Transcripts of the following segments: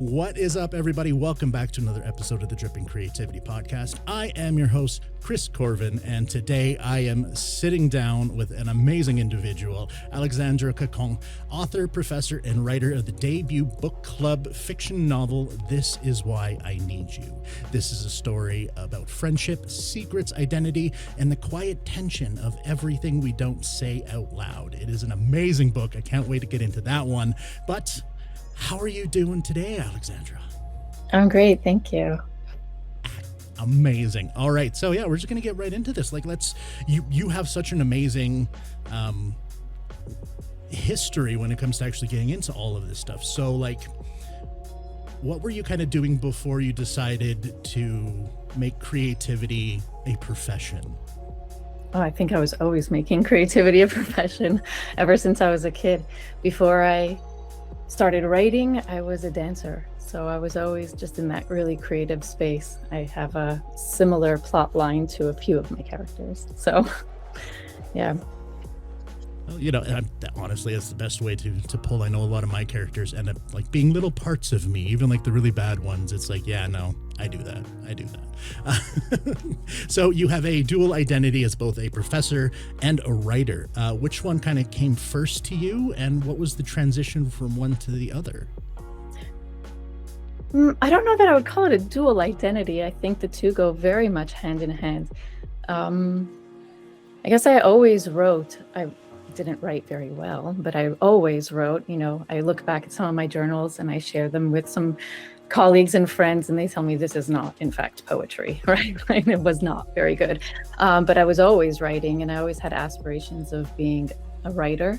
What is up, everybody? Welcome back to another episode of the Dripping Creativity Podcast. I am your host, Chris Corvan, and today I am sitting down with an amazing individual, Alecsandra Kakon, author, professor, and writer of the debut book club fiction novel, This Is Why I Need You. This is a story about friendship, secrets, identity, and the quiet tension of everything we don't say out loud. It is an amazing book. I can't wait to get into that one. But how are you doing today, Alecsandra? I'm great, thank you. Amazing. All right, so yeah, we're just gonna get right into this. Like, you have such an amazing history when it comes to actually getting into all of this stuff. So, like, what were you kind of doing before you decided to make creativity a profession? Oh, I think I was always making creativity a profession ever since I was a kid. Before I started writing, I was a dancer. So I was always just in that really creative space. I have a similar plot line to a few of my characters. So, yeah. Well, you know, honestly, that's the best way to pull. I know a lot of my characters end up like being little parts of me, even like the really bad ones. It's like, yeah, no, I do that. So you have a dual identity as both a professor and a writer. Which one kind of came first to you, and what was the transition from one to the other? I don't know that I would call it a dual identity. I think the two go very much hand in hand. I guess I always wrote. I didn't write very well, but I always wrote. You know, I look back at some of my journals and I share them with some colleagues and friends, and they tell me this is not, in fact, poetry, right? It was not very good. But I was always writing, and I always had aspirations of being a writer.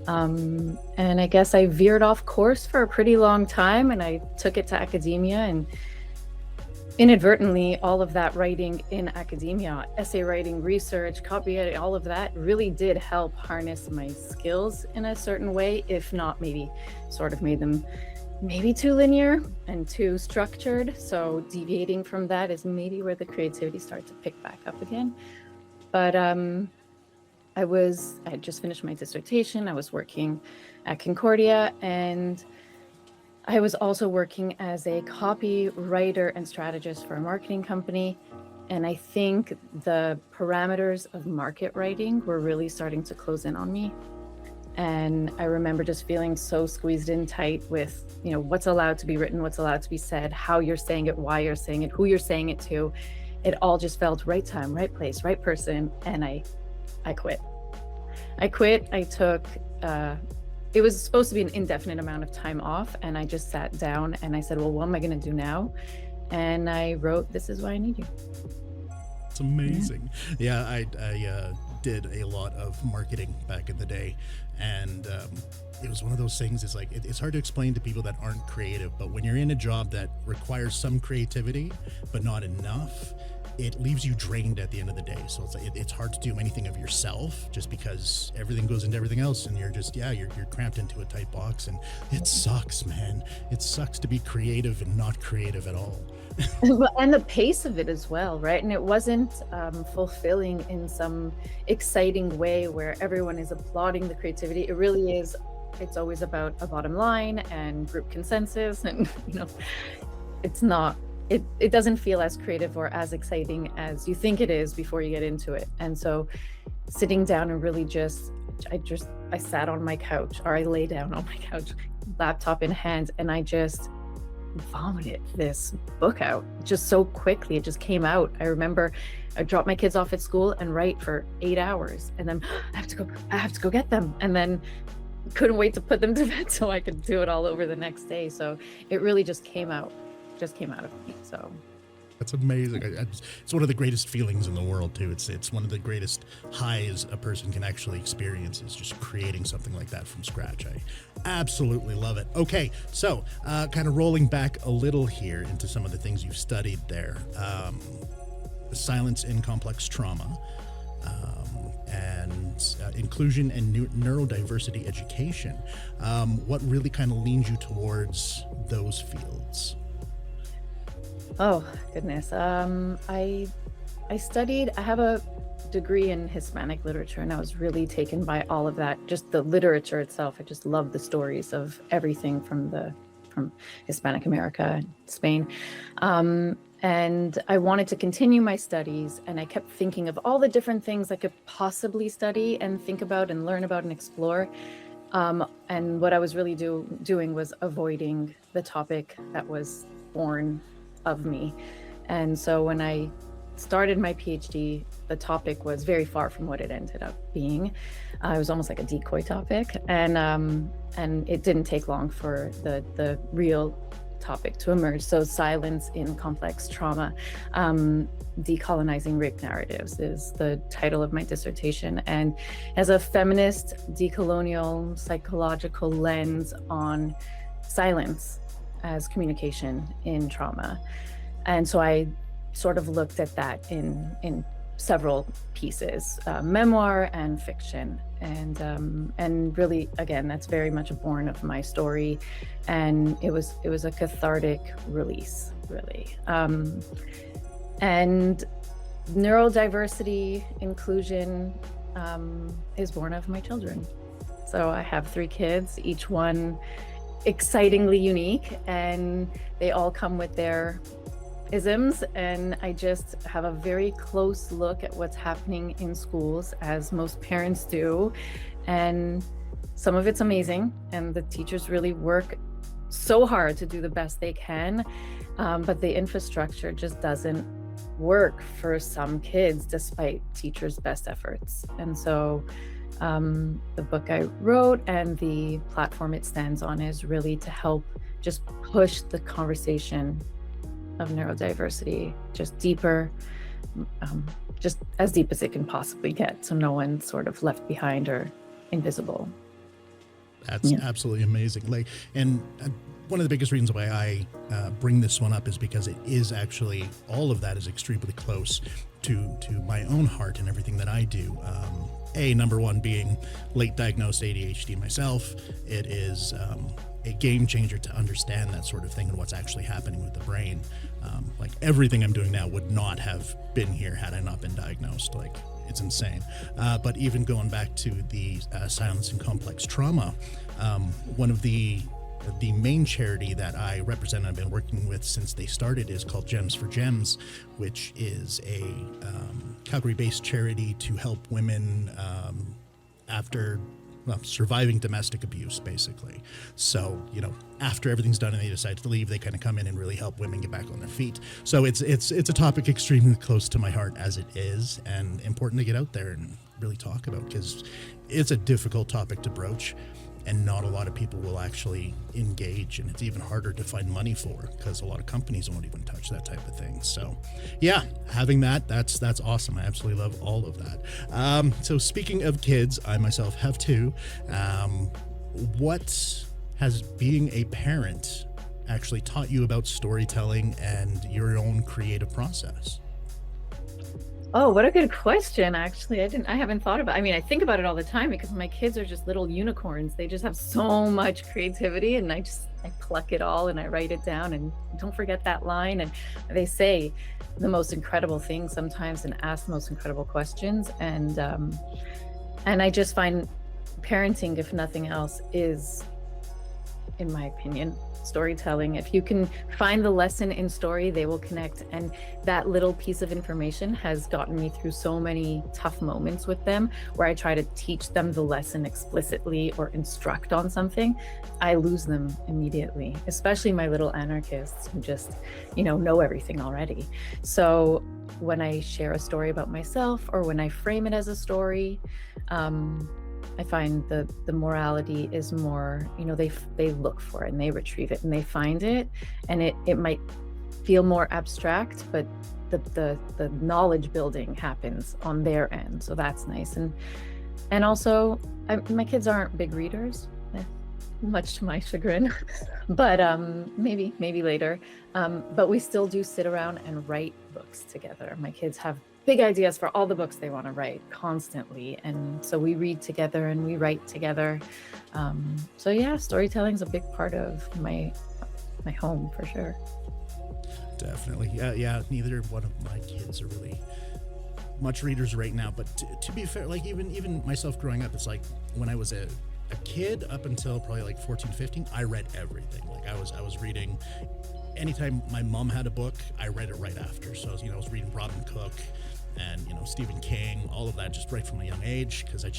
And I guess I veered off course for a pretty long time, and I took it to academia, and inadvertently, all of that writing in academia, essay writing, research, copying, all of that really did help harness my skills in a certain way, if not maybe sort of made them maybe too linear and too structured. So deviating from that is maybe where the creativity started to pick back up again. But I had just finished my dissertation. I was working at Concordia, and I was also working as a copywriter and strategist for a marketing company. And I think the parameters of market writing were really starting to close in on me. And I remember just feeling so squeezed in tight with, you know, what's allowed to be written, what's allowed to be said, how you're saying it, why you're saying it, who you're saying it to. It all just felt right time, right place, right person. And I quit. I took, it was supposed to be an indefinite amount of time off. And I just sat down and I said, well, what am I going to do now? And I wrote, This Is Why I Need You. It's amazing. Yeah, I did a lot of marketing back in the day, and it was one of those things. It's like it's hard to explain to people that aren't creative, but when you're in a job that requires some creativity but not enough, it leaves you drained at the end of the day. So it's like it's hard to do anything of yourself just because everything goes into everything else, and you're just you're cramped into a tight box, and it sucks, man. It sucks to be creative and not creative at all. And the pace of it as well, right? And it wasn't fulfilling in some exciting way where everyone is applauding the creativity. It really is. It's always about a bottom line and group consensus, and you know, it's not. It doesn't feel as creative or as exciting as you think it is before you get into it. And so, sitting down and really I sat on my couch, or I lay down on my couch, laptop in hand, and I just vomited this book out just so quickly. It just came out. I remember I dropped my kids off at school and write for 8 hours, and then I have to go get them, and then couldn't wait to put them to bed so I could do it all over the next day. So it really just came out of me. So that's amazing. It's one of the greatest feelings in the world too. It's one of the greatest highs a person can actually experience, is just creating something like that from scratch. I absolutely love it. Okay, so kind of rolling back a little here into some of the things you've studied there. Silence in complex trauma, and inclusion and neurodiversity education. What really kind of leans you towards those fields? Oh, goodness. I have a degree in Hispanic literature, and I was really taken by all of that, just the literature itself. I just love the stories of everything from from Hispanic America, Spain. And I wanted to continue my studies, and I kept thinking of all the different things I could possibly study and think about and learn about and explore. And what I was really doing was avoiding the topic that was born of me. And so when I started my PhD, the topic was very far from what it ended up being. It was almost like a decoy topic, and it didn't take long for the real topic to emerge. So silence in complex trauma, decolonizing rape narratives is the title of my dissertation. And as a feminist, decolonial, psychological lens on silence as communication in trauma. And so I sort of looked at that in several pieces, memoir and fiction. And really, again, that's very much born of my story. And it was a cathartic release, really. And neurodiversity, inclusion, is born of my children. So I have 3 kids, each one excitingly unique, and they all come with their isms, and I just have a very close look at what's happening in schools, as most parents do, and some of it's amazing, and the teachers really work so hard to do the best they can, but the infrastructure just doesn't work for some kids despite teachers' best efforts. And so the book I wrote and the platform it stands on is really to help just push the conversation of neurodiversity just deeper, just as deep as it can possibly get, so no one's sort of left behind or invisible. That's absolutely amazing. Like, and one of the biggest reasons why I bring this one up is because it is actually, all of that is extremely close to my own heart and everything that I do. Number one being late diagnosed ADHD myself. It is a game changer to understand that sort of thing and what's actually happening with the brain. Like everything I'm doing now would not have been here had I not been diagnosed. Like, it's insane. But even going back to the silence and complex trauma, one of the main charity that I represent and I've been working with since they started is called Gems for Gems, which is a Calgary-based charity to help women after surviving domestic abuse, basically. So, after everything's done and they decide to leave, they kind of come in and really help women get back on their feet. So it's a topic extremely close to my heart as it is, and important to get out there and really talk about, because it's a difficult topic to broach and not a lot of people will actually engage, and it's even harder to find money for because a lot of companies won't even touch that type of thing. So yeah, having that's awesome. I absolutely love all of that. So speaking of kids, I myself have 2. What has being a parent actually taught you about storytelling and your own creative process? Oh, what a good question. Actually, I haven't thought about, I think about it all the time because my kids are just little unicorns. They just have so much creativity, and I pluck it all and I write it down, and don't forget that line. And they say the most incredible things sometimes and ask the most incredible questions. And I just find parenting, if nothing else, is, in my opinion, storytelling. If you can find the lesson in story, they will connect. And that little piece of information has gotten me through so many tough moments with them where I try to teach them the lesson explicitly or instruct on something. I lose them immediately, especially my little anarchists who just, know everything already. So when I share a story about myself or when I frame it as a story, I find the morality is more, they look for it and they retrieve it and they find it, and it might feel more abstract, but the knowledge building happens on their end. So that's nice. And also my kids aren't big readers, much to my chagrin, but maybe later. But we still do sit around and write books together. My kids have big ideas for all the books they want to write constantly, and so we read together and we write together. So yeah, storytelling is a big part of my home for sure. Definitely. Yeah. Neither one of my kids are really much readers right now, but to be fair, like even myself growing up, it's like when I was a a kid up until probably like 14, 15, I read everything. Like I was reading, anytime my mom had a book, I read it right after. So, I was reading Robin Cook and, Stephen King, all of that just right from a young age, because I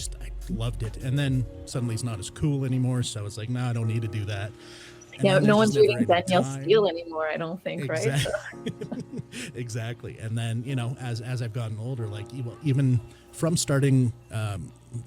loved it. And then suddenly it's not as cool anymore. So it's like, no, I don't need to do that. And Yeah, then no there's one's just never reading any Danielle time. Steele anymore, I don't think, right? Exactly. So, Exactly. And then, as I've gotten older, like even from starting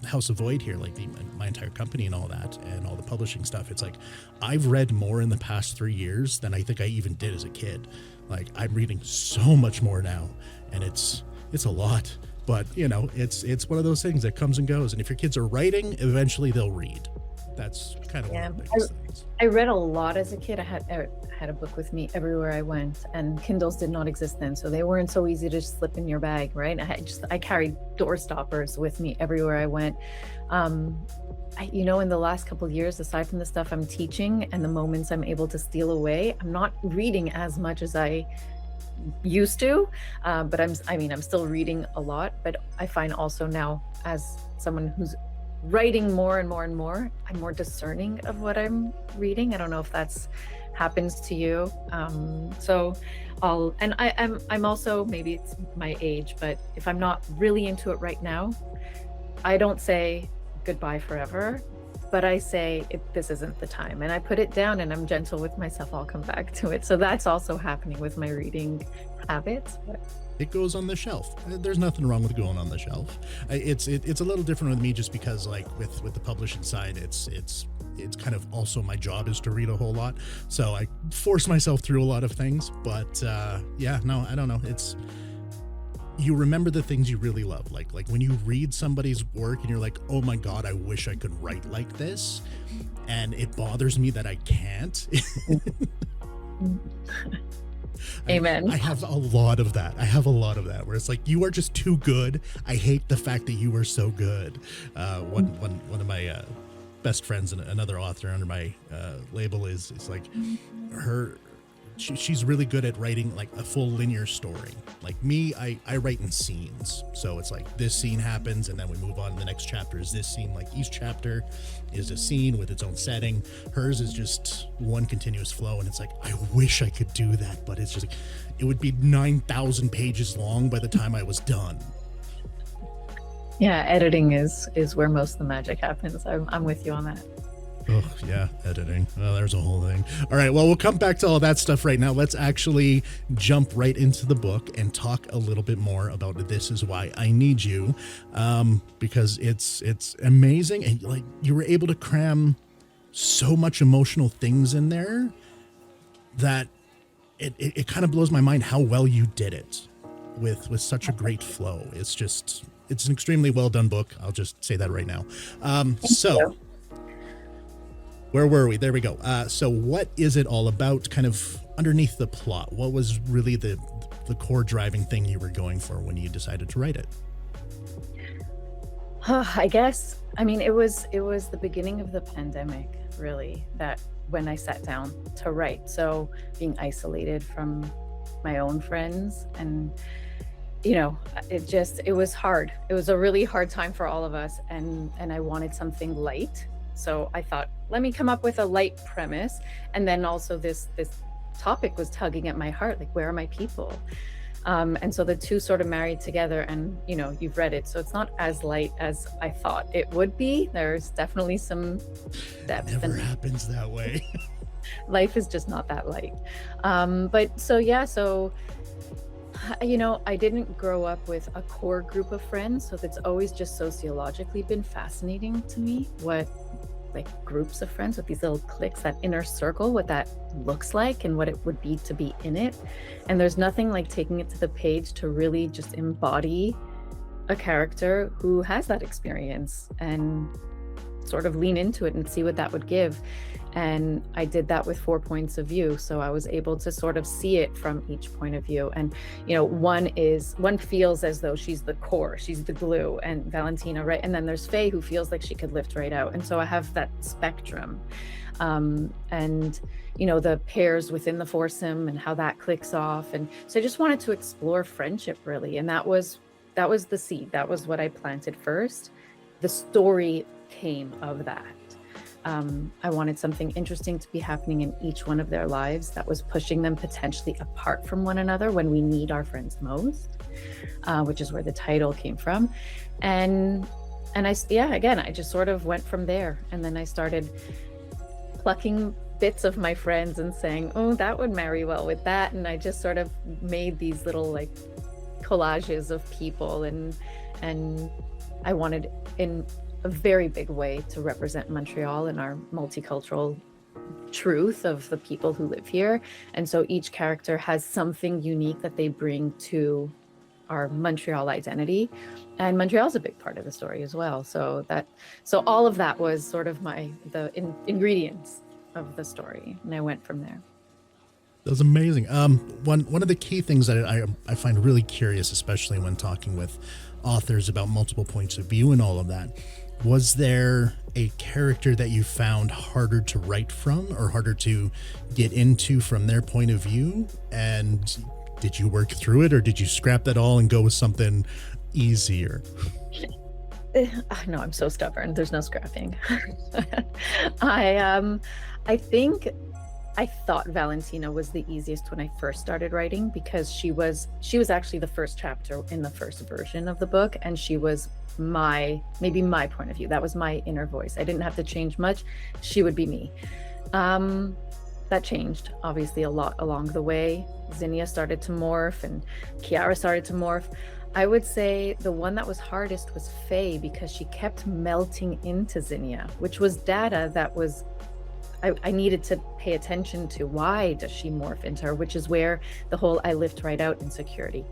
House of Void here, like my entire company and all that, and all the publishing stuff, it's like I've read more in the past 3 years than I think I even did as a kid. Like I'm reading so much more now, and it's a lot. But it's one of those things that comes and goes. And if your kids are writing, eventually they'll read. That's kind of one of the biggest things. I read a lot as a kid. I had a book with me everywhere I went, and Kindles did not exist then, so they weren't so easy to slip in your bag, right? I carried door stoppers with me everywhere I went. In the last couple of years, aside from the stuff I'm teaching and the moments I'm able to steal away, I'm not reading as much as I used to, but I'm still reading a lot. But I find also now, as someone who's writing more and more and more, I'm more discerning of what I'm reading. I don't know if that's happens to you. I'm also, maybe it's my age, but if I'm not really into it right now, I don't say goodbye forever, but I say this isn't the time, and I put it down, and I'm gentle with myself. I'll come back to it. So that's also happening with my reading habits. But it goes on the shelf. There's nothing wrong with going on the shelf. It's a little different with me, just because like with the publishing side, it's kind of also my job is to read a whole lot. So I force myself through a lot of things. But I don't know. You remember the things you really love. Like when you read somebody's work and you're like, oh my God, I wish I could write like this. And it bothers me that I can't. Amen. I have a lot of that. Where it's like, you are just too good. I hate the fact that you are so good. One of my best friends and another author under my label is like she's really good at writing like a full linear story. Like me, I write in scenes. So it's like this scene happens and then we move on to the next chapter is this scene. Like each chapter is a scene with its own setting. Hers is just one continuous flow, and it's like, I wish I could do that, but it's just like, it would be 9,000 pages long by the time I was done. Yeah, editing is where most of the magic happens. I'm with you on that. Oh, yeah, editing. Well, there's a whole thing. All right, well, we'll come back to all that stuff right now. Let's actually jump right into the book and talk a little bit more about This Is Why I Need You, because it's amazing. And like, you were able to cram so much emotional things in there that it kind of blows my mind how well you did it with such a great flow. It's an extremely well done book. I'll just say that right now. Where were we? There we go. So what is it all about, kind of underneath the plot? What was really the core driving thing you were going for when you decided to write it? I guess, it was the beginning of the pandemic, really, that when I sat down to write. So being isolated from my own friends, and it was hard. It was a really hard time for all of us, and I wanted something light. So I thought, let me come up with a light premise. And then also this topic was tugging at my heart, like, where are my people? And so the two sort of married together, and you've read it, so it's not as light as I thought it would be. There's definitely some depth. It never happens that way. Life is just not that light. I didn't grow up with a core group of friends, so that's always just sociologically been fascinating to me, what like groups of friends with these little cliques, that inner circle, what that looks like and what it would be to be in it. And there's nothing like taking it to the page to really just embody a character who has that experience and sort of lean into it and see what that would give. And I did that with 4 points of view. So I was able to sort of see it from each point of view. And, one feels as though she's the core, she's the glue, and Valentina, right? And then there's Faye, who feels like she could lift right out. And so I have that spectrum. The pairs within the foursome and how that clicks off. And so I just wanted to explore friendship, really. And that was the seed. That was what I planted first. The story came of that. I wanted something interesting to be happening in each one of their lives that was pushing them potentially apart from one another when we need our friends most, which is where the title came from. And I just sort of went from there. And then I started plucking bits of my friends and saying, oh, that would marry well with that. And I just sort of made these little like collages of people, and I wanted in a very big way to represent Montreal and our multicultural truth of the people who live here. And so each character has something unique that they bring to our Montreal identity, and Montreal's a big part of the story as well. So all of that was sort of the ingredients of the story, and I went from there. That was amazing. One of the key things that I find really curious, especially when talking with authors about multiple points of view and all of that, was there a character that you found harder to write from or harder to get into from their point of view? And did you work through it, or did you scrap that all and go with something easier? No, I'm so stubborn. There's no scrapping. I think I thought Valentina was the easiest when I first started writing, because she was actually the first chapter in the first version of the book, and she was maybe my point of view. That was my inner voice. I didn't have to change much. She would be me. That changed obviously a lot along the way. Zinnia started to morph and Kiara started to morph. I would say the one that was hardest was Faye, because she kept melting into Zinnia, which was data that was I needed to pay attention to. Why does she morph into her? Which is where the whole I lift right out insecurity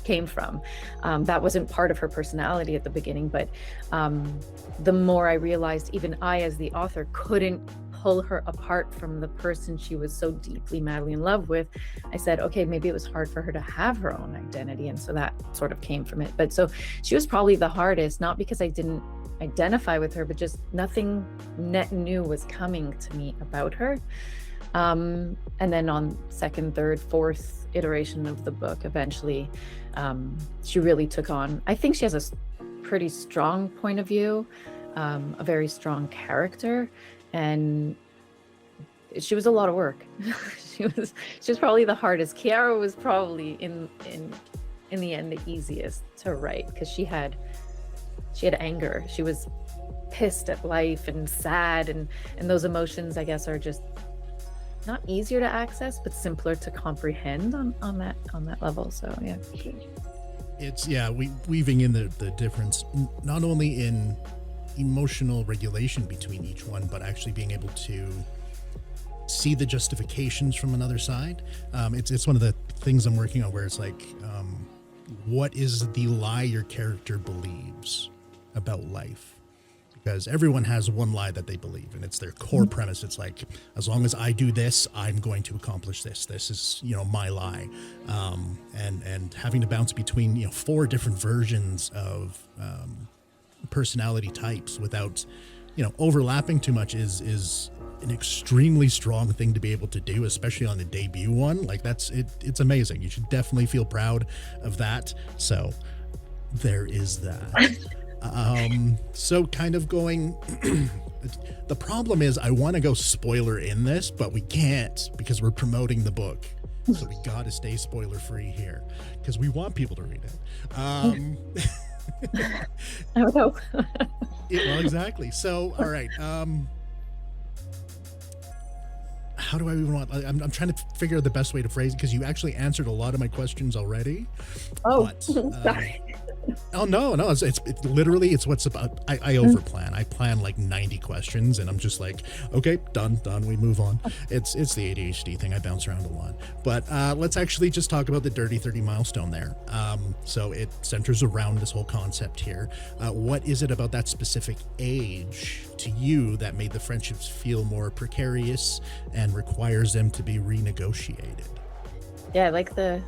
came from. That wasn't part of her personality at the beginning, but the more I realized, even I as the author couldn't pull her apart from the person she was so deeply, madly in love with, I said, okay, maybe it was hard for her to have her own identity. And so that sort of came from it. But so she was probably the hardest, not because I didn't identify with her, but just nothing net new was coming to me about her. And then on second, third, fourth iteration of the book, eventually she really took on, I think she has a pretty strong point of view, a very strong character, and she was a lot of work. she was probably the hardest. Kiara was probably in the end the easiest to write, because she had anger. She was pissed at life and sad, and those emotions, I guess, are just not easier to access, but simpler to comprehend on that level. So yeah. It's weaving in the difference, not only in emotional regulation between each one, but actually being able to see the justifications from another side. It's one of the things I'm working on, where it's like, what is the lie your character believes about life? Because everyone has one lie that they believe, and it's their core premise. It's like, as long as I do this, I'm going to accomplish this. This is, my lie. And having to bounce between, 4 different versions of personality types without, overlapping too much is an extremely strong thing to be able to do, especially on the debut one. Like, it's amazing. You should definitely feel proud of that. So there is that. So kind of going, the problem is I want to go spoiler in this, but we can't, because we're promoting the book. So we got to stay spoiler free here, because we want people to read it. I would hope. Well, exactly. So, all right. How do I even want, I'm trying to figure out the best way to phrase it, because you actually answered a lot of my questions already. Oh, but, sorry. Oh, no, it's literally, it's what's about, I overplan. I plan like 90 questions, and I'm just like, okay, done, we move on. It's the ADHD thing. I bounce around a lot. But let's actually just talk about the Dirty 30 milestone there. So it centers around this whole concept here. What is it about that specific age to you that made the friendships feel more precarious and requires them to be renegotiated? Yeah, I like the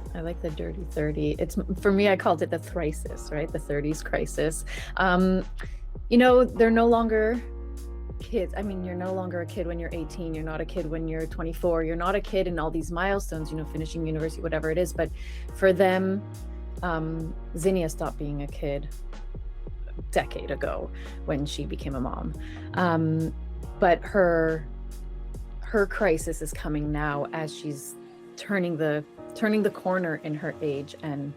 Dirty 30. It's, for me, I called it the thrisis, right? The 30s crisis. They're no longer kids. I mean, you're no longer a kid when you're 18. You're not a kid when you're 24. You're not a kid in all these milestones, finishing university, whatever it is. But for them, Zinnia stopped being a kid a decade ago when she became a mom. but her crisis is coming now as she's turning the corner in her age, and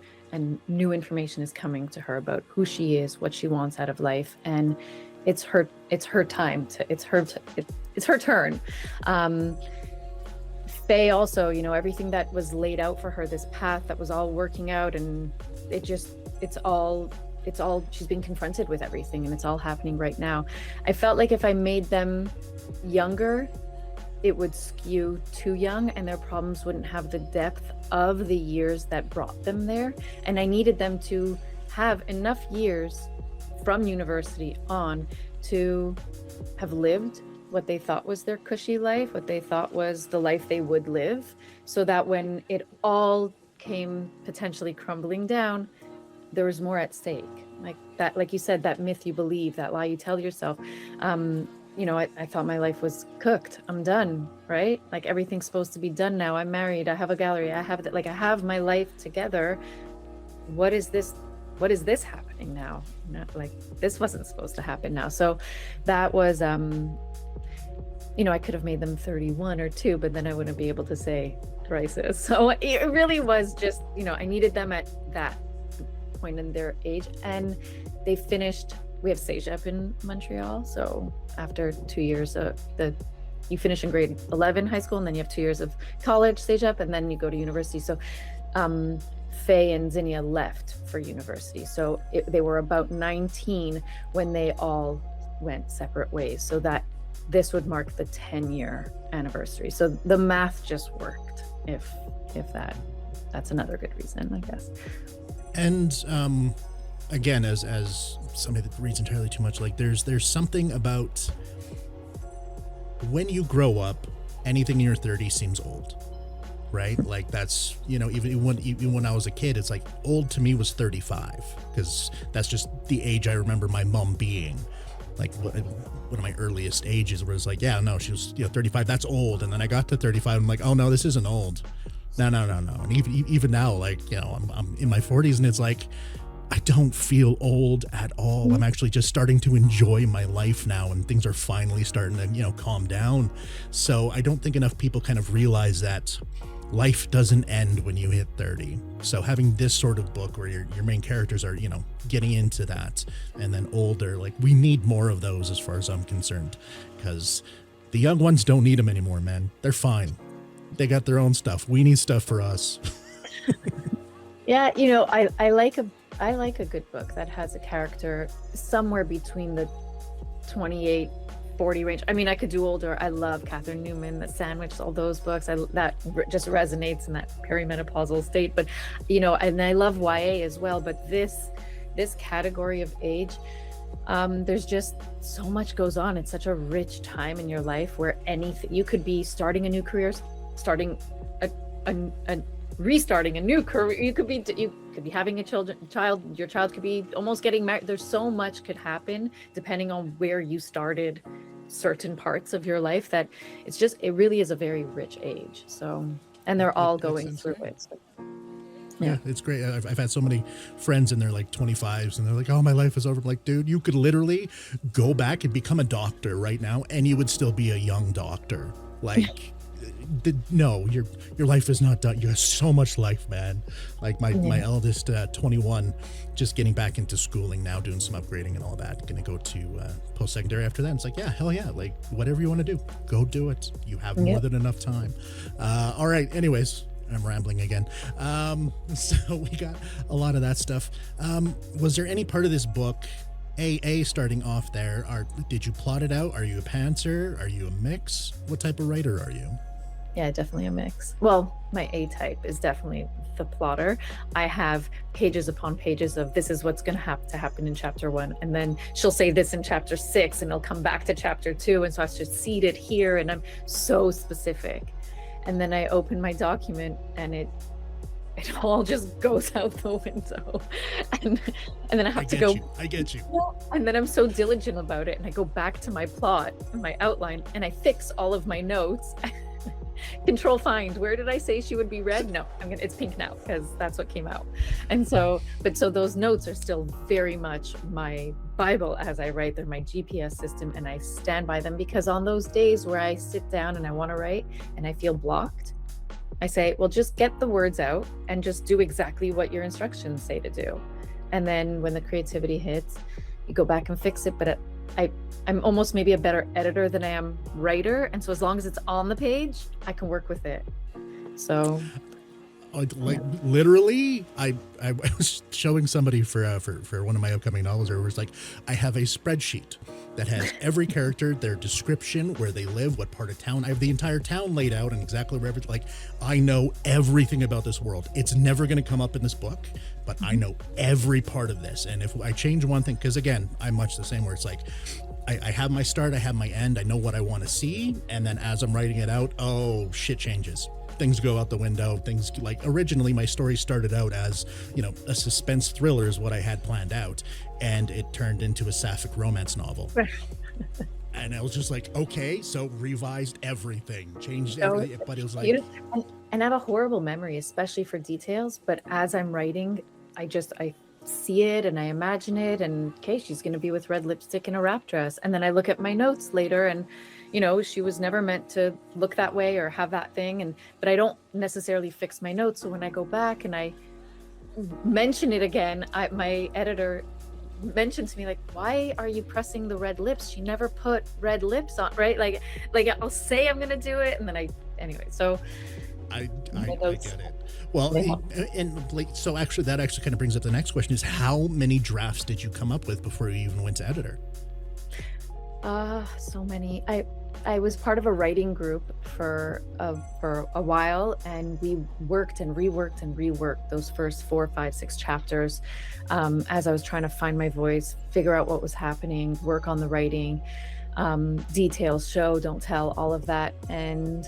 new information is coming to her about who she is, what she wants out of life, and it's her time to it's her turn. Faye also, you know, everything that was laid out for her, this path that was all working out, and it's all she's being confronted with everything, and it's all happening right now. I felt like if I made them younger, it would skew too young, and their problems wouldn't have the depth of the years that brought them there. And I needed them to have enough years from university on to have lived what they thought was their cushy life, what they thought was the life they would live, so that when it all came potentially crumbling down, there was more at stake. Like that, like you said, that myth you believe, that lie you tell yourself. You know, I thought my life was cooked. I'm done, right? Like everything's supposed to be done now. I'm married. I have a gallery. I have that. Like I have my life together. What is this? What is this happening now? Not like this wasn't supposed to happen now. So that was, you know, I could have made them 31 or 2, but then I wouldn't be able to say crisis. So it really was just, you know, I needed them at that point in their age, and they finished. We have CEGEP in Montreal, so after 2 years you finish in grade 11 high school, and then you have 2 years of college CEGEP, and then you go to university. So Faye and Zinnia left for university, so they were about 19 when they all went separate ways, so that this would mark the 10-year anniversary. So the math just worked, if that's another good reason, I guess. And again, as somebody that reads entirely too much, like there's something about when you grow up, anything in your 30s seems old, right? Like that's, you know, even when I was a kid, it's like old to me was 35, because that's just the age I remember my mom being. Like one of my earliest ages was like, yeah, no, she was, you know, 35, that's old. And then I got to 35, I'm like, oh no, this isn't old. No. And even now, like, you know, I'm in my 40s, and it's like, I don't feel old at all. I'm actually just starting to enjoy my life now, and things are finally starting to, you know, calm down. So I don't think enough people kind of realize that life doesn't end when you hit 30. So having this sort of book where your main characters are, you know, getting into that, and then older, like we need more of those as far as I'm concerned, because the young ones don't need them anymore, man. They're fine. They got their own stuff. We need stuff for us. Yeah, you know, I like a good book that has a character somewhere between the 28, 40 range. I mean, I could do older. I love Catherine Newman, The Sandwich, all those books. That just resonates in that perimenopausal state. But, you know, and I love YA as well. But this category of age, there's just so much goes on. It's such a rich time in your life where anything, you could be starting a new career, restarting a new career. You could be having a child. Your child could be almost getting married. There's so much could happen depending on where you started certain parts of your life, that it really is a very rich age. So, and they're all going through it. So, yeah, it's great. I've had so many friends in their like 25s, and they're like, oh, my life is over. I'm like, dude, you could literally go back and become a doctor right now, and you would still be a young doctor. Like, no, your life is not done. You have so much life, man. Like my eldest, 21, just getting back into schooling now, doing some upgrading and all that. Gonna go to post-secondary after that. It's like, yeah, hell yeah. Like whatever you want to do, go do it. You have more than enough time. All right. Anyways, I'm rambling again. So we got a lot of that stuff. Was there any part of this book, starting off there, did you plot it out? Are you a pantser? Are you a mix? What type of writer are you? Yeah, definitely a mix. Well, my A type is definitely the plotter. I have pages upon pages of this is what's going to have to happen in chapter 1, and then she'll say this in chapter 6, and it'll come back to chapter 2, and so I have to seed it here, and I'm so specific. And then I open my document, and it all just goes out the window, and then I have to go. I get you. And then I'm so diligent about it, and I go back to my plot and my outline, and I fix all of my notes. Control find. Where did I say she would be red? No, it's pink now because that's what came out. And so, so those notes are still very much my Bible as I write. They're my GPS system, and I stand by them, because on those days where I sit down and I want to write and I feel blocked, I say, well, just get the words out and just do exactly what your instructions say to do. And then when the creativity hits, you go back and fix it. But I'm almost maybe a better editor than I am writer. And so as long as it's on the page, I can work with it. So like literally, I was showing somebody for one of my upcoming novels, where it was like, I have a spreadsheet that has every character, their description, where they live, what part of town. I have the entire town laid out and exactly where like, I know everything about this world. It's never going to come up in this book, but I know every part of this. And if I change one thing, because again, I'm much the same, where it's like, I have my start, I have my end, I know what I want to see, and then as I'm writing it out, oh, shit changes. Things go out the window. Things like, originally my story started out as, a suspense thriller is what I had planned out, and it turned into a sapphic romance novel. And I was just like, okay, so revised everything, changed everything, but it was like, and I have a horrible memory, especially for details. But as I'm writing, I see it and I imagine it, and okay, she's going to be with red lipstick and a wrap dress, and then I look at my notes later, and she was never meant to look that way or have that thing, but I don't necessarily fix my notes. So when I go back and I mention it again, my editor mentioned to me, like, why are you pressing the red lips? She never put red lips on, right? Like I'll say I'm gonna do it, and then so I get it. Well, and like, so actually that kind of brings up the next question, is how many drafts did you come up with before you even went to editor? So many. I was part of a writing group for a while, and we worked and reworked those first 4, 5, 6 chapters as I was trying to find my voice, figure out what was happening, work on the writing, details, show, don't tell, all of that. And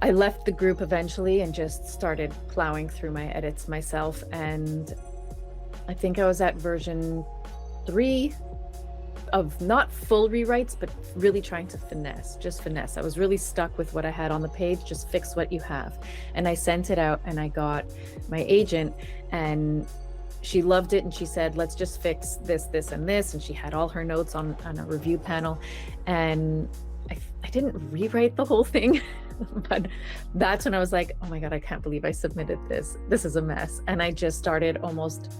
I left the group eventually and just started plowing through my edits myself. And I think I was at version 3 of not full rewrites, but really trying to finesse. I was really stuck with what I had on the page, just fix what you have. And I sent it out, and I got my agent, and she loved it, and she said, let's just fix this, this, and this. And she had all her notes on a review panel. And I didn't rewrite the whole thing, but that's when I was like, oh my God, I can't believe I submitted this. This is a mess. And I just started almost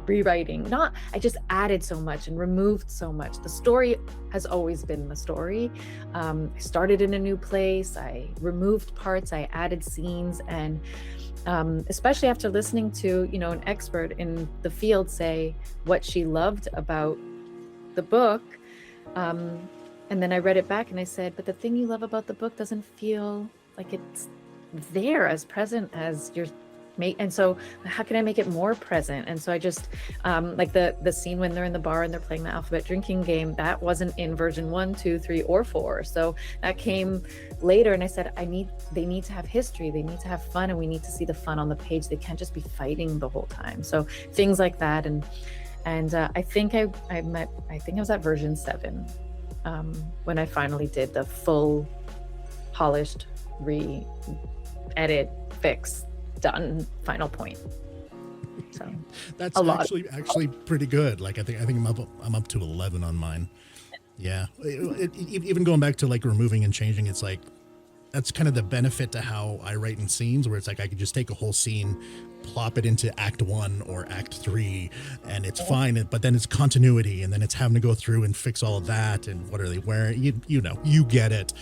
rewriting. I just added so much and removed so much. The story has always been the story. I started in a new place. I removed parts. I added scenes. And especially after listening to, an expert in the field say what she loved about the book. And then I read it back and I said, but the thing you love about the book doesn't feel like it's there as present as your mate. And so how can I make it more present? And so I just like the scene when they're in the bar and they're playing the alphabet drinking game, that wasn't in version 1, 2, 3, or 4. So that came later, and I said, they need to have history, they need to have fun, and we need to see the fun on the page. They can't just be fighting the whole time. So things like that. And I think I was at version 7 when I finally did the full polished re-edit, fix, done, final point. So that's actually pretty good. Like I think I'm up to 11 on mine. Yeah, even going back to like removing and changing, it's like that's kind of the benefit to how I write in scenes, where it's like I could just take a whole scene, plop it into act 1 or act 3, and it's fine. But then it's continuity, and then it's having to go through and fix all of that, and what are they wearing? You get it.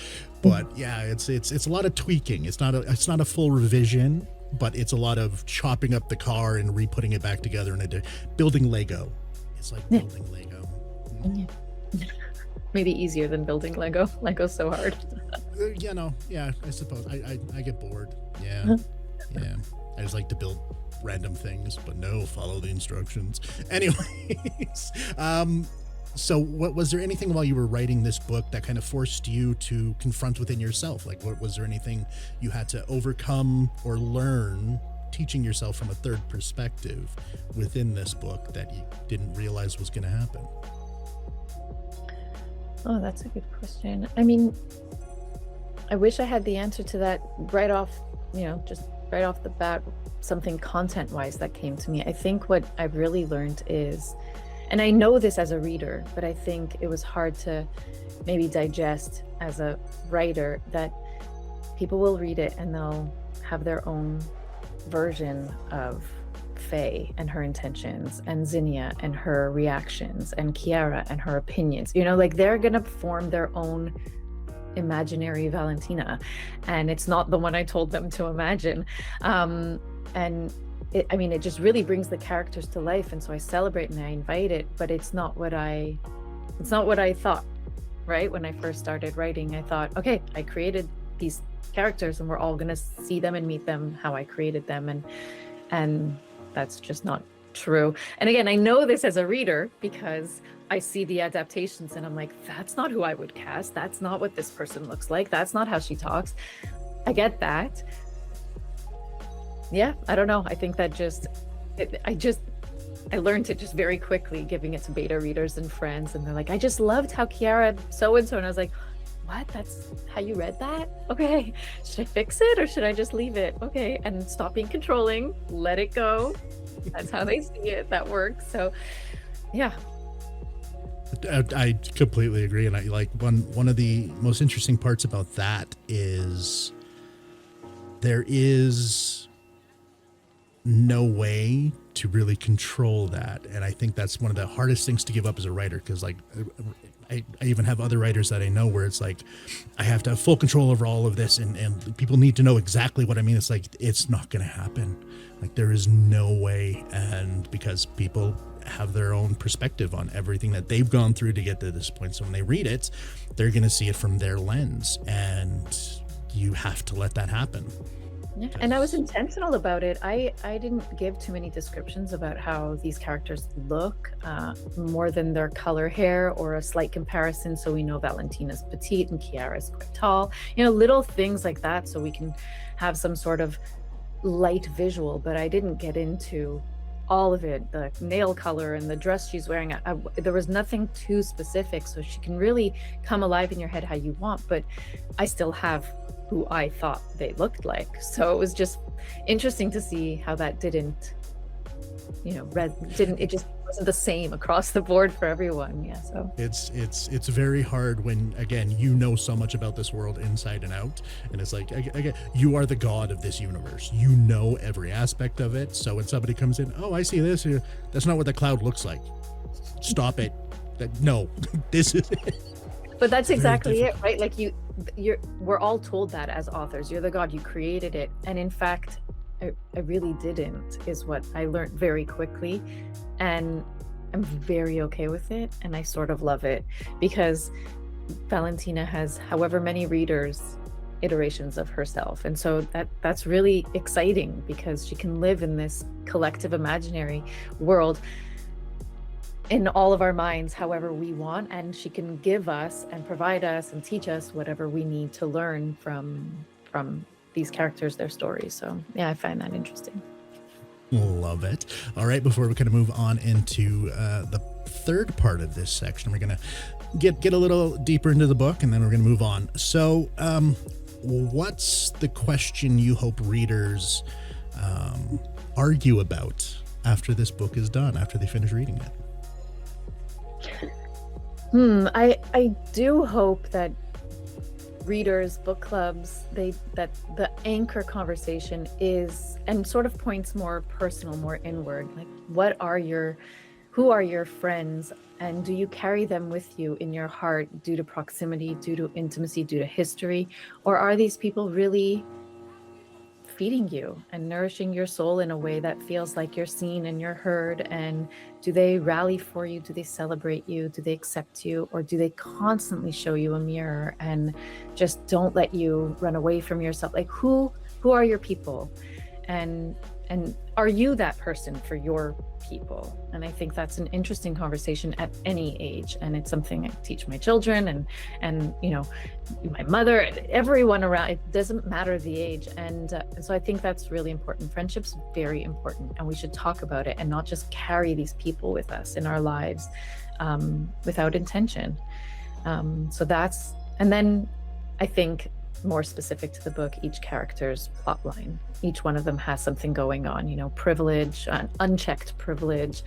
But yeah, it's a lot of tweaking. It's not a full revision, but it's a lot of chopping up the car and re-putting it back together and building Lego. It's like building Lego. Yeah. Maybe easier than building Lego. Lego's so hard. I suppose I get bored. Yeah. Yeah. I just like to build random things, but no, follow the instructions. Anyways, so was there anything while you were writing this book that kind of forced you to confront within yourself? Like, was there anything you had to overcome or learn teaching yourself from a third perspective within this book that you didn't realize was going to happen? Oh, that's a good question. I mean, I wish I had the answer to that right off, just right off the bat, something content-wise that came to me. I think what I've really learned is, and I know this as a reader, but I think it was hard to maybe digest as a writer, that people will read it and they'll have their own version of Faye and her intentions, and Zinnia and her reactions, and Kiara and her opinions. Like they're gonna form their own imaginary Valentina, and it's not the one I told them to imagine. And it just really brings the characters to life, and so I celebrate and I invite it, but it's not what I thought, right? When I first started writing, I thought, okay, I created these characters and we're all gonna see them and meet them how I created them, and that's just not true. And again, I know this as a reader because I see the adaptations and I'm like, that's not who I would cast. That's not what this person looks like. That's not how she talks. I get that. Yeah, I don't know. I think that I learned it just very quickly, giving it to beta readers and friends. And they're like, I just loved how Kiara so-and-so. And I was like, what? That's how you read that? Okay. Should I fix it or should I just leave it? Okay. And stop being controlling, let it go. That's how they see it. That works. So yeah. I completely agree. And I like one of the most interesting parts about that is there is no way to really control that. And I think that's one of the hardest things to give up as a writer. Cause like, I even have other writers that I know where it's like, I have to have full control over all of this and people need to know exactly what I mean. It's like, it's not going to happen. Like there is no way. And because people have their own perspective on everything that they've gone through to get to this point. So when they read it, they're going to see it from their lens, and you have to let that happen. Yeah, and I was intentional about it. I didn't give too many descriptions about how these characters look, more than their color, hair, or a slight comparison. So we know Valentina's petite and Kiara's quite tall, little things like that. So we can have some sort of light visual, but I didn't get into all of it, the nail color and the dress she's wearing. There was nothing too specific. So she can really come alive in your head how you want, but I still have who I thought they looked like. So it was just interesting to see how that didn't it just wasn't the same across the board for everyone. Yeah, so it's very hard when, again, so much about this world inside and out, and it's like, again, you are the god of this universe, every aspect of it. So when somebody comes in, oh, I see this here, that's not what the cloud looks like, stop it, no, this is it. But that's exactly it, right? Like we're all told that as authors, you're the god, you created it. And in fact, I really didn't, is what I learned very quickly. And I'm very okay with it. And I sort of love it because Valentina has however many iterations of herself. And so that's really exciting because she can live in this collective imaginary world in all of our minds however we want, and she can give us and provide us and teach us whatever we need to learn from these characters, their stories. So yeah, I find that interesting. Love it. All right, before we kind of move on into the third part of this section, we're gonna get a little deeper into the book, and then we're gonna move on. So what's the question you hope readers argue about after this book is done, after they finish reading it? I do hope that readers, book clubs, that the anchor conversation is, and sort of points more personal, more inward. Like, who are your friends, and do you carry them with you in your heart due to proximity, due to intimacy, due to history, or are these people really feeding you and nourishing your soul in a way that feels like you're seen and you're heard? And do they rally for you? Do they celebrate you? Do they accept you? Or do they constantly show you a mirror and just don't let you run away from yourself? Like, who are your people? And are you that person for your people? And I think that's an interesting conversation at any age. And it's something I teach my children and my mother, and everyone around. It doesn't matter the age. And so I think that's really important. Friendship's very important, and we should talk about it and not just carry these people with us in our lives without intention. So that's, and then I think more specific to the book, each character's plot line. Each one of them has something going on, you know, privilege, unchecked privilege,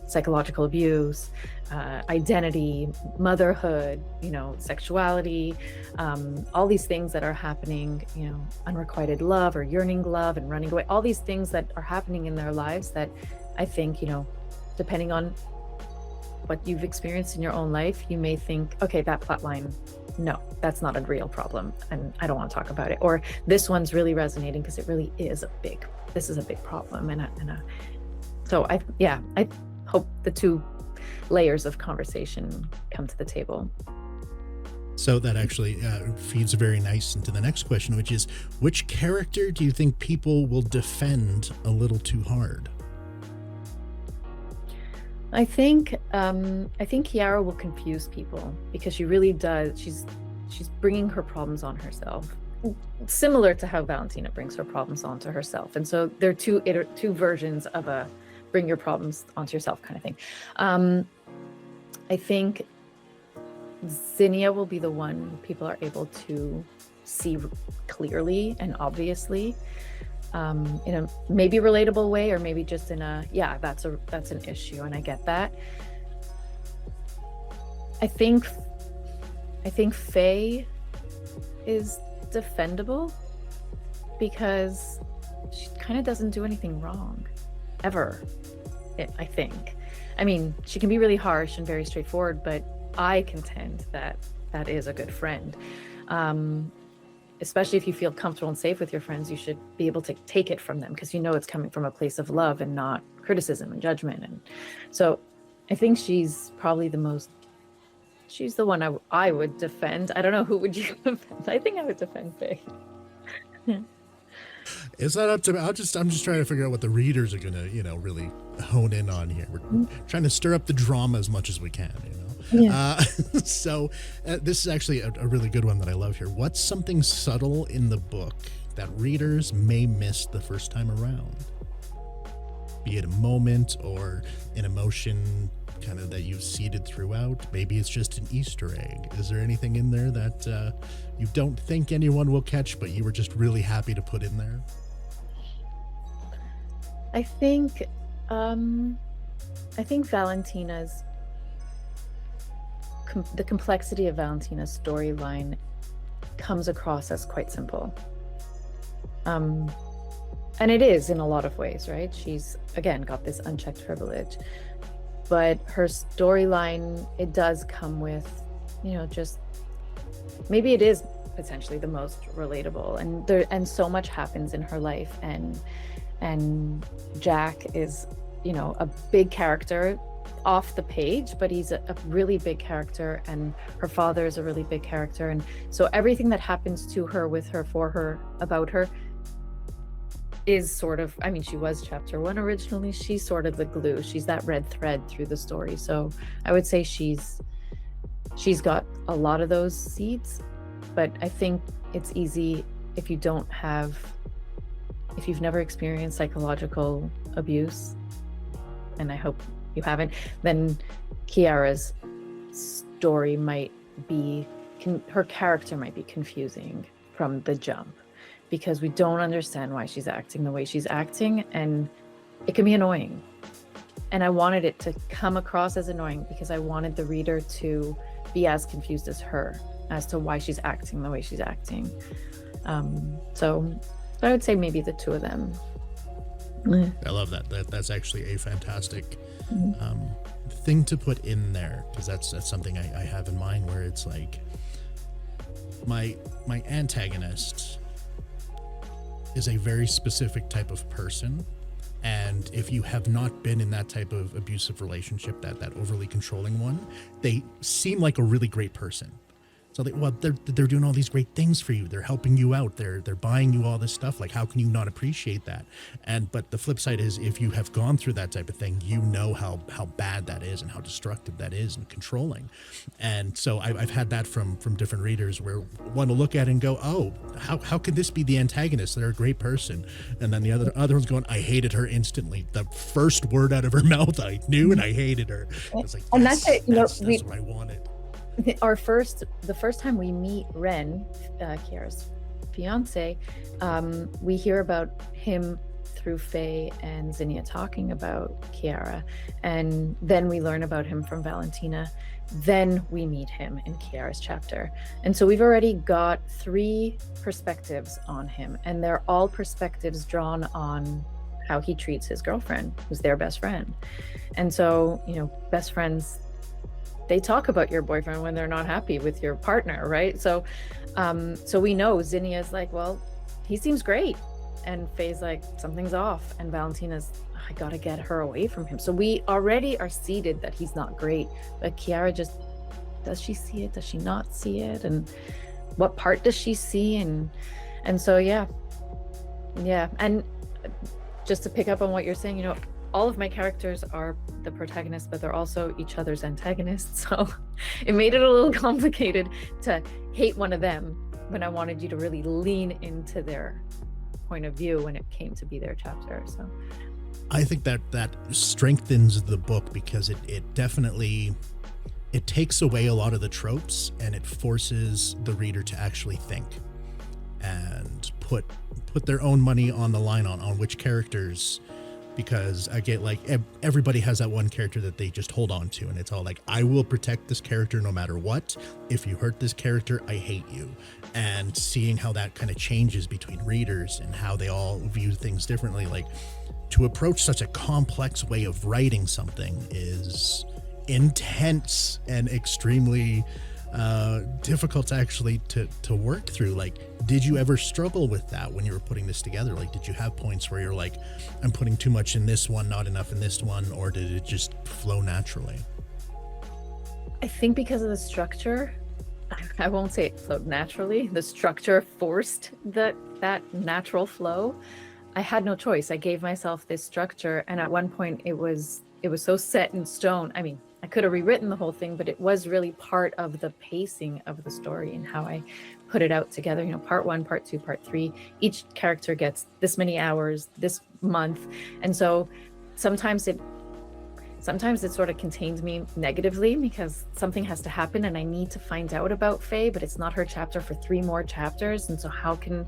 psychological abuse, identity, motherhood, you know, sexuality, all these things that are happening, you know, unrequited love or yearning love and running away, all these things that are happening in their lives that I think, you know, depending on what you've experienced in your own life, you may think, okay, that plot line, no, that's not a real problem and I don't want to talk about it. Or this one's really resonating because it really is this is a big problem. So I hope the two layers of conversation come to the table. So that actually feeds very nice into the next question, which is, which character do you think people will defend a little too hard? I think Kiara will confuse people because she really does. She's bringing her problems on herself, similar to how Valentina brings her problems onto herself. And so there are two versions of a bring your problems onto yourself kind of thing. I think Zinnia will be the one people are able to see clearly and obviously. In a maybe relatable way, or maybe just in a, yeah, that's an issue, and I get that. I think Faye is defendable because she kind of doesn't do anything wrong, ever, I think. I mean, she can be really harsh and very straightforward, but I contend that that is a good friend. Especially if you feel comfortable and safe with your friends, you should be able to take it from them because you know it's coming from a place of love and not criticism and judgment. And so I think she's probably she's the one I would defend. I don't know, who would you defend? I think I would defend Faye. It's not up to me. I'm just trying to figure out what the readers are gonna, you know, really hone in on here. We're trying to stir up the drama as much as we can, you know. Yeah. So this is actually a really good one that I love here. What's something subtle in the book that readers may miss the first time around? Be it a moment or an emotion kind of that you've seeded throughout. Maybe it's just an Easter egg. Is there anything in there that you don't think anyone will catch, but you were just really happy to put in there? I think Valentina's the complexity of Valentina's storyline comes across as quite simple. And it is in a lot of ways, right? She's, again, got this unchecked privilege, but her storyline, it does come with, you know, just, maybe it is potentially the most relatable, and so much happens in her life, and Jack is, you know, a big character off the page, but he's a really big character, and her father is a really big character, and so everything that happens to her, with her, for her, about her is sort of, I mean, she was chapter 1 originally, she's sort of the glue, she's that red thread through the story. So I would say she's got a lot of those seeds, but I think it's easy if you've never experienced psychological abuse, and I hope you haven't, then Kiara's story might be, her character might be confusing from the jump, because we don't understand why she's acting the way she's acting, and it can be annoying. And I wanted it to come across as annoying because I wanted the reader to be as confused as her as to why she's acting the way she's acting. So I would say maybe the two of them. I love that. That's actually a fantastic thing to put in there, because that's something I have in mind, where it's like my antagonist is a very specific type of person, and if you have not been in that type of abusive relationship, that overly controlling one, they seem like a really great person. So they're doing all these great things for you. They're helping you out. They're buying you all this stuff. Like, how can you not appreciate that? But the flip side is, if you have gone through that type of thing, you know how bad that is and how destructive that is and controlling. And so I've had that from different readers, where one will look at it and go, oh, how could this be the antagonist? They're a great person. And then the other one's going, I hated her instantly. The first word out of her mouth, I knew, and I hated her. It's like, and that's it. That's what I wanted. the first time we meet Ren, Kiara's fiance, we hear about him through Faye and Zinnia talking about Kiara, and then we learn about him from Valentina. Then we meet him in Kiara's chapter, and so we've already got 3 perspectives on him, and they're all perspectives drawn on how he treats his girlfriend, who's their best friend. And so, best friends, they talk about your boyfriend when they're not happy with your partner, right? So we know Zinnia's like, well, he seems great, and Faye's like, something's off, and Valentina's, I gotta get her away from him. So we already are seeded that he's not great, but Kiara just, does she see it? Does she not see it? And what part does she see? And so yeah, and just to pick up on what you're saying, all of my characters are the protagonists, but they're also each other's antagonists. So it made it a little complicated to hate one of them when I wanted you to really lean into their point of view when it came to be their chapter. So I think that strengthens the book, because it definitely, it takes away a lot of the tropes, and it forces the reader to actually think and put their own money on the line on which characters, because I get like everybody has that one character that they just hold on to, and it's all like, I will protect this character no matter what. If you hurt this character, I hate you. And seeing how that kind of changes between readers and how they all view things differently, like to approach such a complex way of writing something is intense and extremely difficult actually to work through. Like, did you ever struggle with that when you were putting this together? Like, did you have points where you're like, I'm putting too much in this one, not enough in this one, or did it just flow naturally? I think because of the structure, I won't say it flowed naturally. The structure forced that natural flow. I had no choice. I gave myself this structure, and at one point it was so set in stone. I mean, I could have rewritten the whole thing, but it was really part of the pacing of the story and how I put it out together. Part 1, part 2, part 3. Each character gets this many hours, this month, and so sometimes it sort of contains me negatively, because something has to happen and I need to find out about Faye, but it's not her chapter for 3 more chapters. And so how do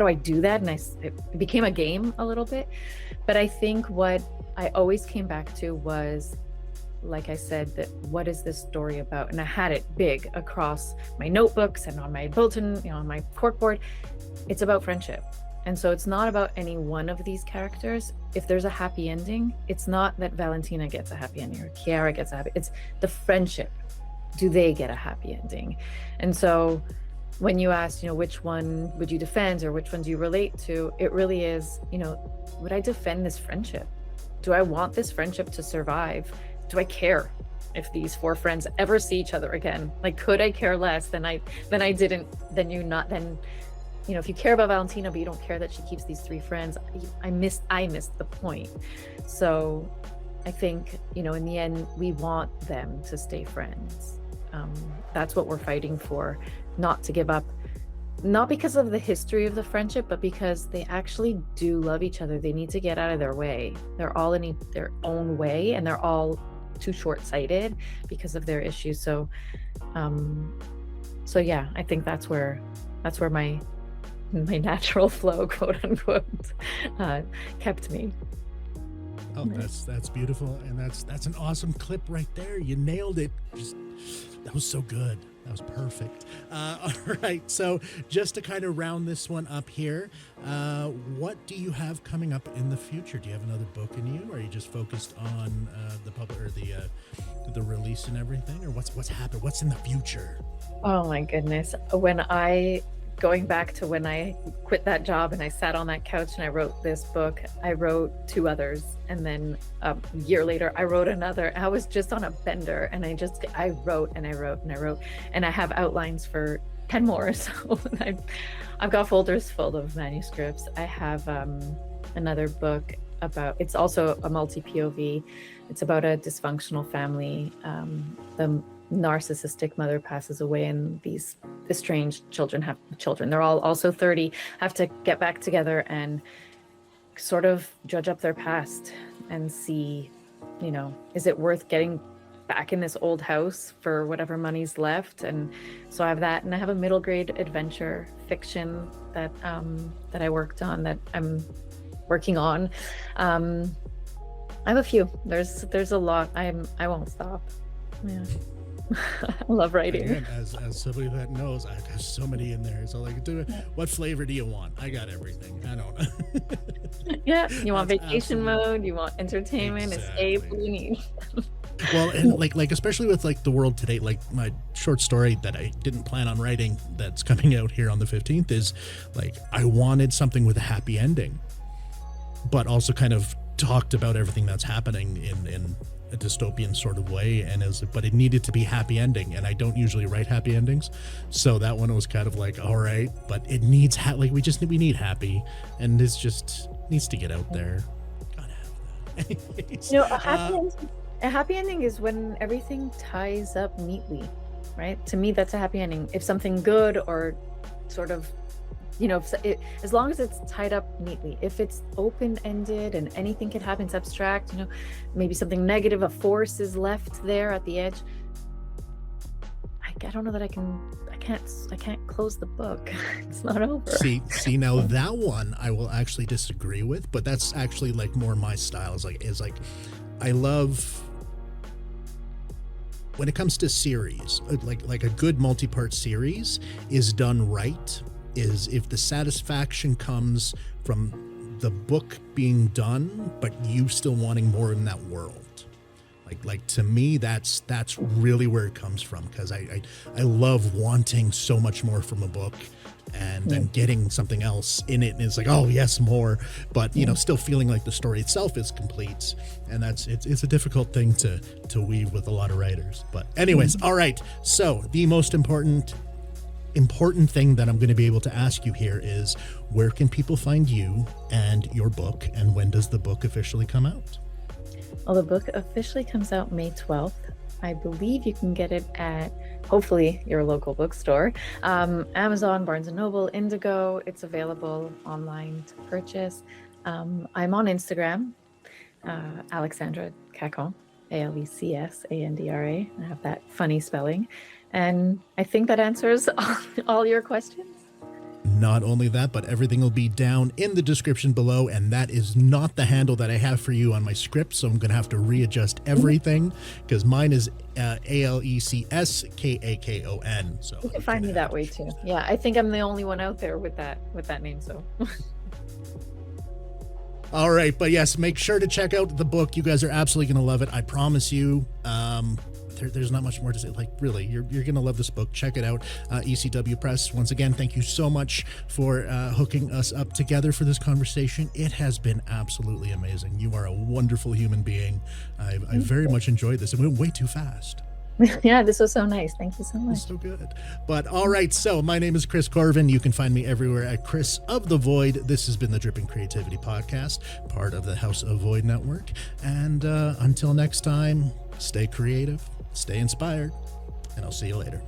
I do that? And it became a game a little bit. But I think what I always came back to was, like I said, that what is this story about? And I had it big across my notebooks and on my bulletin, on my corkboard. It's about friendship. And so it's not about any one of these characters. If there's a happy ending, it's not that Valentina gets a happy ending or Kiara gets a happy, it's the friendship. Do they get a happy ending? And so when you ask, which one would you defend or which one do you relate to, it really is, would I defend this friendship? Do I want this friendship to survive? Do I care if these 4 friends ever see each other again? Like, could I care less than I didn't, if you care about Valentina, but you don't care that she keeps these 3 friends, I missed the point. So I think, in the end, we want them to stay friends. That's what we're fighting for, not to give up, not because of the history of the friendship, but because they actually do love each other. They need to get out of their way. They're all in their own way, and they're all too short-sighted because of their issues. So yeah, I think that's where my natural flow, quote unquote, kept me. Oh, that's beautiful, and that's an awesome clip right there. You nailed it. That was so good. That was perfect. All right, so just to kind of round this one up here, what do you have coming up in the future? Do you have another book in you, or are you just focused on the public or the release and everything, or what's happened? What's in the future? Oh my goodness! Going back to when I quit that job and I sat on that couch and I wrote this book, I wrote 2 others. And then a year later, I wrote another. I was just on a bender, and I wrote and I wrote and I wrote, and I have outlines for 10 more. So I've got folders full of manuscripts. I have another book it's also a multi-POV. It's about a dysfunctional family. The narcissistic mother passes away, and these estranged children have children. They're all also 30, have to get back together and sort of judge up their past and see, is it worth getting back in this old house for whatever money's left, and so I have that, and I have a middle grade adventure fiction that I worked on, that I'm working on. I have a few. There's a lot. I won't stop. Yeah. I love writing. Again, as somebody that knows, I have so many in there. So like, what flavor do you want? I got everything. I don't know. Yeah, you want vacation mode, you want entertainment, escape, what do you need? Well, and like especially with like the world today, like my short story that I didn't plan on writing that's coming out here on the 15th is like, I wanted something with a happy ending, but also kind of talked about everything that's happening in a dystopian sort of way, but it needed to be happy ending, and I don't usually write happy endings, so that one was kind of like, all right, but it needs we need happy, and it's just needs to get out there. Gotta have that. Anyways, a happy ending is when everything ties up neatly, right? To me, that's a happy ending. If something good or sort of, as long as it's tied up neatly. If it's open-ended and anything can happen, it's abstract, maybe something negative, a force is left there at the edge. I don't know that I can't close the book. It's not over. See now that one I will actually disagree with, but that's actually like more my style. Is like I love when it comes to series, like a good multi-part series is done right, is if the satisfaction comes from the book being done, but you still wanting more in that world. Like to me, that's really where it comes from, because I love wanting so much more from a book, and then getting something else in it, and it's like, oh yes, more, but still feeling like the story itself is complete, and it's a difficult thing to weave with a lot of writers. But anyways, all right. So the most important thing that I'm going to be able to ask you here is, where can people find you and your book, and when does the book officially come out? Well, the book officially comes out May 12th. I believe you can get it at, hopefully, your local bookstore. Amazon, Barnes & Noble, Indigo. It's available online to purchase. I'm on Instagram, Alecsandra Kakon, Alecsandra. I have that funny spelling. And I think that answers all your questions. Not only that, but everything will be down in the description below, and that is not the handle that I have for you on my script, so I'm going to have to readjust everything, because mine is Aleckskakon. So you can find me that way too. Yeah, I think I'm the only one out there with that name. So. All right, but yes, make sure to check out the book. You guys are absolutely going to love it. I promise you. There's not much more to say. Like, really, you're going to love this book. Check it out. ECW Press. Once again, thank you so much for hooking us up together for this conversation. It has been absolutely amazing. You are a wonderful human being. I very much enjoyed this. It went way too fast. Yeah, this was so nice. Thank you so much. So good. But all right, so my name is Chris Corvan. You can find me everywhere at Chris of the Void. This has been the Dripping Creativity Podcast, part of the House of Void Network. And until next time, stay creative, stay inspired, and I'll see you later.